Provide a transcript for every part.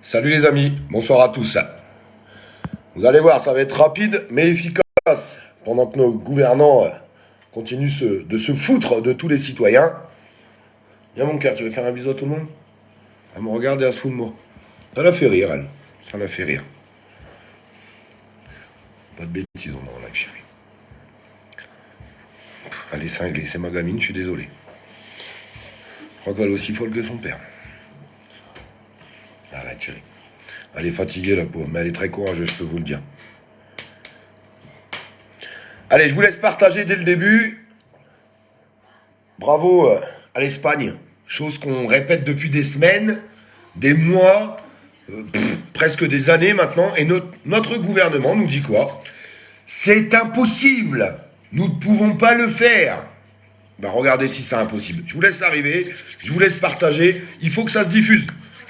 Salut les amis, bonsoir à tous. Vous allez voir, ça va être rapide mais efficace pendant que nos gouvernants continuent de se foutre de tous les citoyens. Viens mon cœur, tu veux faire un bisou à tout le monde? Elle me regarde et elle se fout de moi. Ça la fait rire, elle. Ça la fait rire. Pas de bêtises, on est en live, chérie. Elle est cinglée, c'est ma gamine, je suis désolé. Je crois qu'elle est aussi folle que son père. Arrête, chérie. Elle est fatiguée, la pauvre, mais elle est très courageuse, je peux vous le dire. Allez, je vous laisse partager dès le début. Bravo à l'Espagne. Chose qu'on répète depuis des semaines, des mois, presque des années maintenant. Et notre gouvernement nous dit quoi? C'est impossible. Nous ne pouvons pas le faire. Ben regardez si c'est impossible. Je vous laisse arriver, je vous laisse partager. Il faut que ça se diffuse.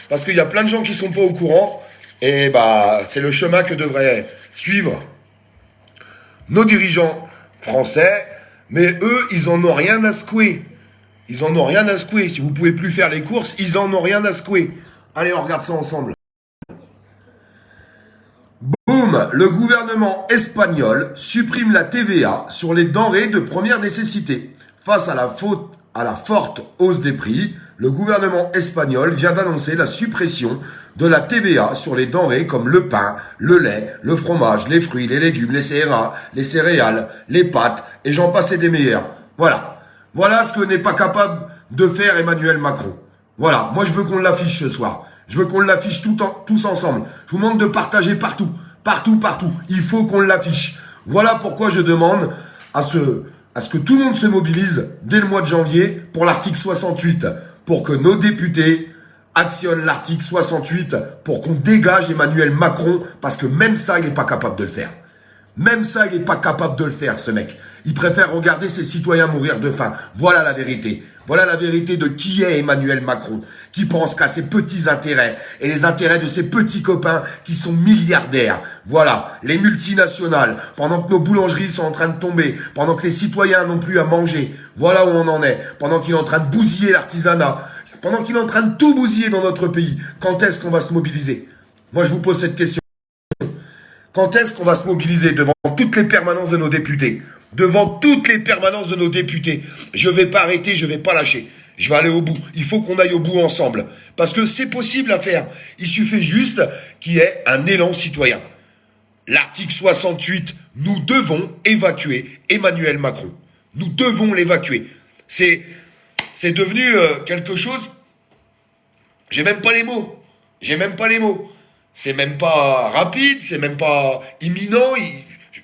Parce qu'il y a plein de gens qui ne sont pas au courant. Et bah, c'est le chemin que devraient suivre nos dirigeants français. Mais eux, ils en ont rien à secouer. Ils en ont rien à secouer. Si vous pouvez plus faire les courses, ils en ont rien à secouer. Allez, on regarde ça ensemble. Boum, le gouvernement espagnol supprime la TVA sur les denrées de première nécessité. Face à la forte hausse des prix, le gouvernement espagnol vient d'annoncer la suppression de la TVA sur les denrées comme le pain, le lait, le fromage, les fruits, les légumes, les céréales, les pâtes, et j'en passe et des meilleurs. Voilà. Voilà ce que n'est pas capable de faire Emmanuel Macron. Voilà. Moi, je veux qu'on l'affiche ce soir. Je veux qu'on l'affiche tous ensemble. Je vous demande de partager partout. Partout, partout. Il faut qu'on l'affiche. Voilà pourquoi je demande à ce que tout le monde se mobilise dès le mois de janvier pour l'article 68. Pour que nos députés actionnent l'article 68 pour qu'on dégage Emmanuel Macron, parce que même ça, il n'est pas capable de le faire. Même ça, il n'est pas capable de le faire, ce mec. Il préfère regarder ses citoyens mourir de faim. Voilà la vérité. Voilà la vérité de qui est Emmanuel Macron, qui pense qu'à ses petits intérêts et les intérêts de ses petits copains qui sont milliardaires. Voilà, les multinationales, pendant que nos boulangeries sont en train de tomber, pendant que les citoyens n'ont plus à manger. Voilà où on en est. Pendant qu'il est en train de bousiller l'artisanat, pendant qu'il est en train de tout bousiller dans notre pays. Quand est-ce qu'on va se mobiliser? Moi, je vous pose cette question. Quand est-ce qu'on va se mobiliser devant toutes les permanences de nos députés? Devant toutes les permanences de nos députés. Je ne vais pas arrêter, je ne vais pas lâcher. Je vais aller au bout. Il faut qu'on aille au bout ensemble. Parce que c'est possible à faire. Il suffit juste qu'il y ait un élan citoyen. L'article 68, nous devons évacuer Emmanuel Macron. Nous devons l'évacuer. C'est devenu quelque chose... J'ai même pas les mots. J'ai même pas les mots. C'est même pas rapide, c'est même pas imminent.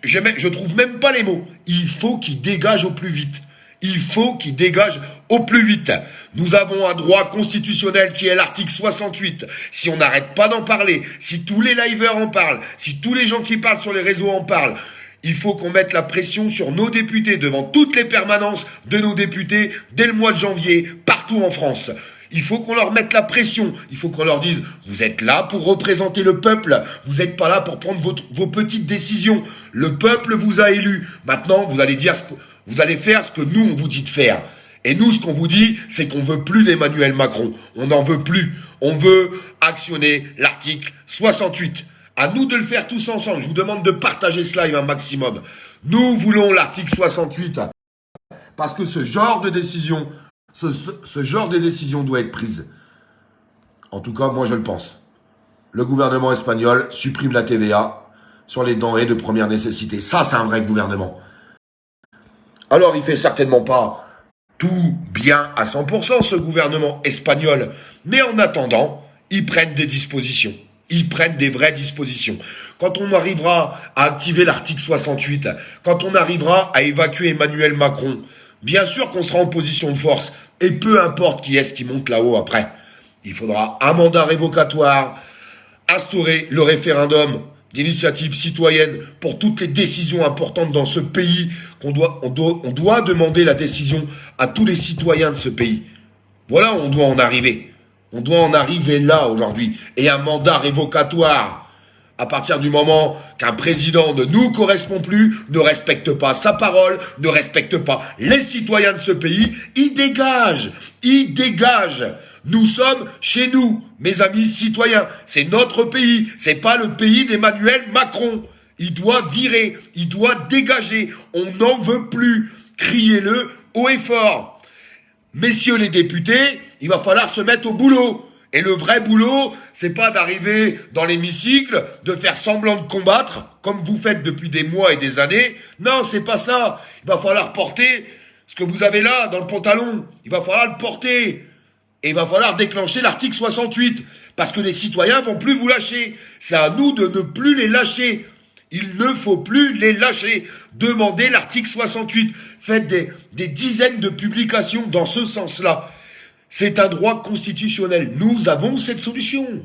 Je trouve même pas les mots. Il faut qu'il dégage au plus vite. Il faut qu'il dégage au plus vite. Nous avons un droit constitutionnel qui est l'article 68. Si on n'arrête pas d'en parler, si tous les liveurs en parlent, si tous les gens qui parlent sur les réseaux en parlent, il faut qu'on mette la pression sur nos députés devant toutes les permanences de nos députés dès le mois de janvier, partout en France. Il faut qu'on leur mette la pression. Il faut qu'on leur dise, vous êtes là pour représenter le peuple. Vous n'êtes pas là pour prendre vos petites décisions. Le peuple vous a élus. Maintenant, vous allez faire ce que nous, on vous dit de faire. Et nous, ce qu'on vous dit, c'est qu'on veut plus d'Emmanuel Macron. On n'en veut plus. On veut actionner l'article 68. À nous de le faire tous ensemble. Je vous demande de partager ce live un maximum. Nous voulons l'article 68. Parce que ce genre de décision... Ce genre de décision doit être prise. En tout cas, moi je le pense. Le gouvernement espagnol supprime la TVA sur les denrées de première nécessité. Ça, c'est un vrai gouvernement. Alors, il fait certainement pas tout bien à 100%, ce gouvernement espagnol. Mais en attendant, ils prennent des dispositions. Ils prennent des vraies dispositions. Quand on arrivera à activer l'article 68, quand on arrivera à évacuer Emmanuel Macron, bien sûr qu'on sera en position de force, et peu importe qui est-ce qui monte là-haut après. Il faudra un mandat révocatoire, instaurer le référendum d'initiative citoyenne pour toutes les décisions importantes dans ce pays, on doit demander la décision à tous les citoyens de ce pays. Voilà, on doit en arriver. On doit en arriver là aujourd'hui. Et un mandat révocatoire. à partir du moment qu'un président ne nous correspond plus, ne respecte pas sa parole, ne respecte pas les citoyens de ce pays, il dégage. Il dégage. Nous sommes chez nous, mes amis citoyens. C'est notre pays. C'est pas le pays d'Emmanuel Macron. Il doit virer. Il doit dégager. On n'en veut plus. Criez-le haut et fort. Messieurs les députés, il va falloir se mettre au boulot. Et le vrai boulot, c'est pas d'arriver dans l'hémicycle, de faire semblant de combattre, comme vous faites depuis des mois et des années. Non, c'est pas ça. Il va falloir porter ce que vous avez là, dans le pantalon. Il va falloir le porter. Et il va falloir déclencher l'article 68. Parce que les citoyens vont plus vous lâcher. C'est à nous de ne plus les lâcher. Il ne faut plus les lâcher. Demandez l'article 68. Faites des dizaines de publications dans ce sens-là. C'est un droit constitutionnel. Nous avons cette solution.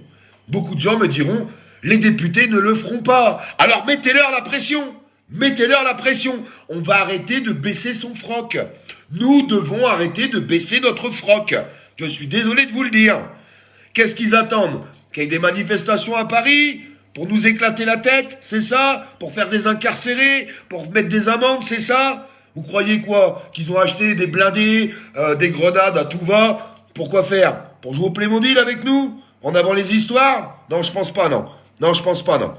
Beaucoup de gens me diront, les députés ne le feront pas. Alors mettez-leur la pression. Mettez-leur la pression. On va arrêter de baisser son froc. Nous devons arrêter de baisser notre froc. Je suis désolé de vous le dire. Qu'est-ce qu'ils attendent? Qu'il y ait des manifestations à Paris pour nous éclater la tête, c'est ça? Pour faire des incarcérés? Pour mettre des amendes, c'est ça? Vous croyez quoi? Qu'ils ont acheté des blindés, des grenades à tout va? Pourquoi faire? Pour jouer au Playmobil avec nous? En avant les histoires? Non, je pense pas, non. Non, je pense pas, non.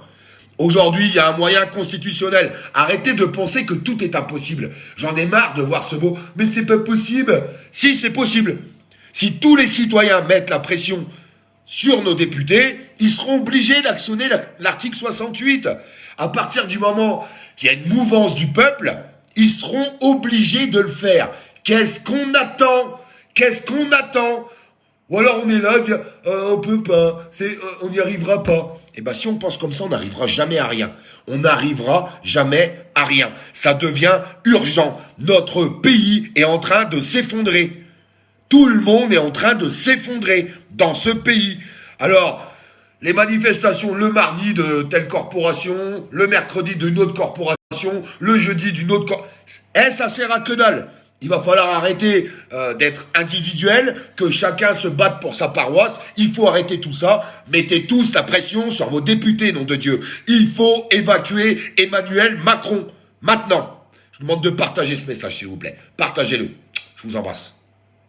Aujourd'hui, il y a un moyen constitutionnel. Arrêtez de penser que tout est impossible. J'en ai marre de voir ce mot. Mais c'est pas possible. Si, c'est possible. Si tous les citoyens mettent la pression sur nos députés, ils seront obligés d'actionner l'article 68. À partir du moment qu'il y a une mouvance du peuple, ils seront obligés de le faire. Qu'est-ce qu'on attend? Qu'est-ce qu'on attend? Ou alors on est là, on peut pas, on n'y arrivera pas. Eh ben si on pense comme ça, on n'arrivera jamais à rien. On n'arrivera jamais à rien. Ça devient urgent. Notre pays est en train de s'effondrer. Tout le monde est en train de s'effondrer dans ce pays. Alors, les manifestations le mardi de telle corporation, le mercredi d'une autre corporation, le jeudi d'une autre corporation. Ça sert à que dalle. Il va falloir arrêter d'être individuel, que chacun se batte pour sa paroisse. Il faut arrêter tout ça. Mettez tous la pression sur vos députés, nom de Dieu. Il faut évacuer Emmanuel Macron. Maintenant. Je vous demande de partager ce message, s'il vous plaît. Partagez-le. Je vous embrasse.